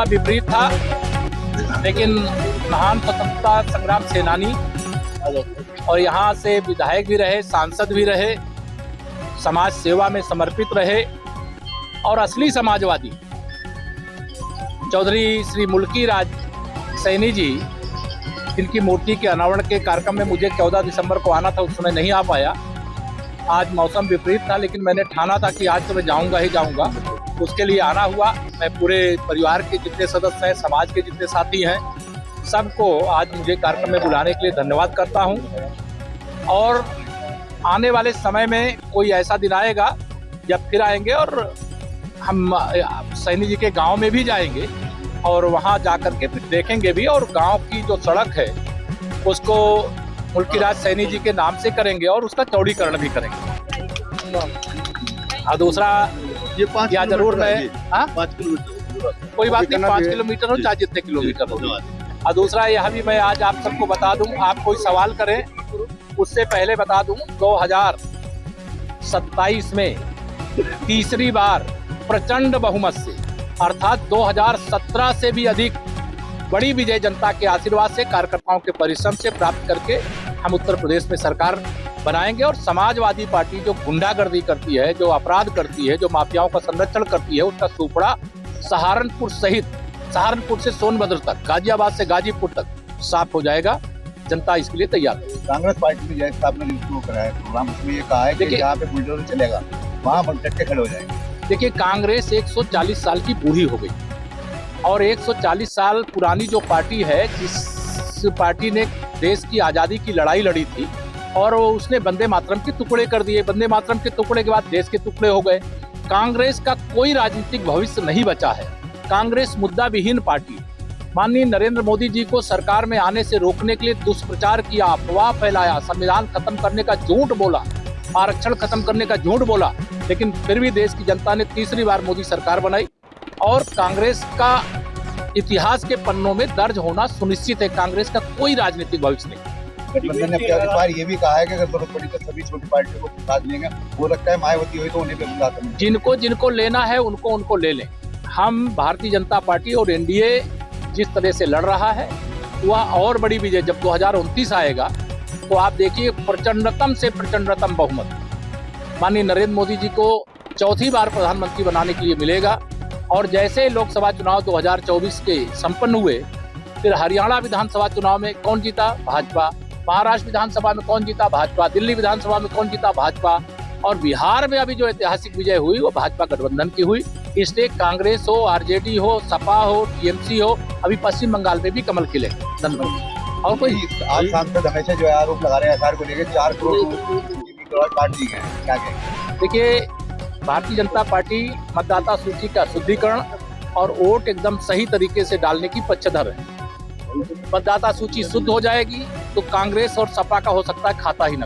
थोड़ा विपरीत था, लेकिन महान स्वतंत्रता संग्राम सेनानी और यहाँ से विधायक भी रहे, सांसद भी रहे, समाज सेवा में समर्पित रहे और असली समाजवादी चौधरी श्री मुल्की राज सैनी जी, जिनकी मूर्ति के अनावरण के कार्यक्रम में मुझे 14 दिसंबर को आना था, उस समय नहीं आ पाया। आज मौसम विपरीत था, लेकिन मैंने ठाना था कि आज तो मैं जाऊंगा ही जाऊंगा, उसके लिए आना हुआ। मैं पूरे परिवार के जितने सदस्य हैं, समाज के जितने साथी हैं, सबको आज मुझे कार्यक्रम में बुलाने के लिए धन्यवाद करता हूं। और आने वाले समय में कोई ऐसा दिन आएगा जब फिर आएंगे और हम सैनी जी के गांव में भी जाएंगे और वहां जाकर के फिर देखेंगे भी, और गांव की जो सड़क है उसको मुल्की राज सैनी जी के नाम से करेंगे और उसका चौड़ीकरण भी करेंगे। और दूसरा ये 5 या जरूर मैं 5 किलोमीटर कोई बात नहीं, 5 किलोमीटर हो चाहे जितने किलोमीटर हो। और दूसरा यह भी मैं आज आप सबको बता दूं, आप कोई सवाल करें उससे पहले बता दूं, 2027 में तीसरी बार प्रचंड बहुमत से, अर्थात 2017 से भी अधिक बड़ी विजय जनता के आशीर्वाद से, कार्यकर्ताओं के परिश्रम से प्राप्त करके हम उत्तर प्रदेश में सरकार बनाएंगे। और समाजवादी पार्टी जो गुंडागर्दी करती है, जो अपराध करती है, जो माफियाओं का संरक्षण करती है, उसका सुपड़ा सहारनपुर सहित, सहारनपुर से सोनभद्र तक, गाजियाबाद से गाजीपुर तक साफ हो जाएगा। जनता इसके लिए तैयार है। कांग्रेस पार्टी ने जैसे आपने शुरू करा है प्रोग्राम, उसमें ये कहा है कि जहाँ पे बुलडोजर चलेगा वहाँ हम डट के खड़े हो जाएंगे। देखिए, कांग्रेस 140 साल की बूढ़ी हो गई और 140 साल पुरानी जो पार्टी है, जिस पार्टी ने देश की आज़ादी की लड़ाई लड़ी थी और उसने वंदे मातरम के टुकड़े कर दिए, वंदे मातरम के टुकड़े के बाद देश के टुकड़े हो गए। कांग्रेस का कोई राजनीतिक भविष्य नहीं बचा है। कांग्रेस मुद्दा विहीन पार्टी। माननीय नरेंद्र मोदी जी को सरकार में आने से रोकने के लिए दुष्प्रचार किया, अफवाह फैलाया, संविधान खत्म करने का झूठ बोला, आरक्षण खत्म करने का झूठ बोला, लेकिन फिर भी देश की जनता ने तीसरी बार मोदी सरकार बनाई और कांग्रेस का इतिहास के पन्नों में दर्ज होना सुनिश्चित है। कांग्रेस का कोई राजनीतिक भविष्य नहीं। गठबंधन ने इस बार ये भी कहा है कि अगर जरूरत पड़ी तो सभी छोटी पार्टियों को साथ लेंगे। वो लगता है मायावती हुई तो उन्हें भी बुला सकते हैं। जिनको जिनको लेना है उनको ले लें। हम भारतीय जनता पार्टी और एनडीए जिस तरह से लड़ रहा है, वह और बड़ी विजय जब 2029 आएगा तो आप देखिए, प्रचंडतम से प्रचंडतम बहुमत माननीय नरेंद्र मोदी जी को चौथी बार प्रधानमंत्री बनाने के लिए मिलेगा। और जैसे लोकसभा चुनाव 2024 के संपन्न हुए, फिर हरियाणा विधानसभा चुनाव में कौन जीता? भाजपा। महाराष्ट्र विधानसभा में कौन जीता? भाजपा। दिल्ली विधानसभा में कौन जीता? भाजपा। और बिहार में अभी जो ऐतिहासिक विजय हुई वो भाजपा गठबंधन की हुई। इसलिए कांग्रेस हो, आरजेडी हो, सपा हो, टीएमसी हो, अभी पश्चिम बंगाल में भी कमल खिले। धन्यवाद। और कोई आज सांसद हमेशा जो है आरोप लगा रहे हैं सरकार को लेकर 4 करोड़ काट दी गए, क्या कहेंगे? देखिए, भारतीय जनता पार्टी मतदाता सूची का शुद्धिकरण और वोट एकदम सही तरीके से डालने की पक्षधर है। मतदाता सूची शुद्ध हो जाएगी तो कांग्रेस और सपा का हो सकता है खाता ही न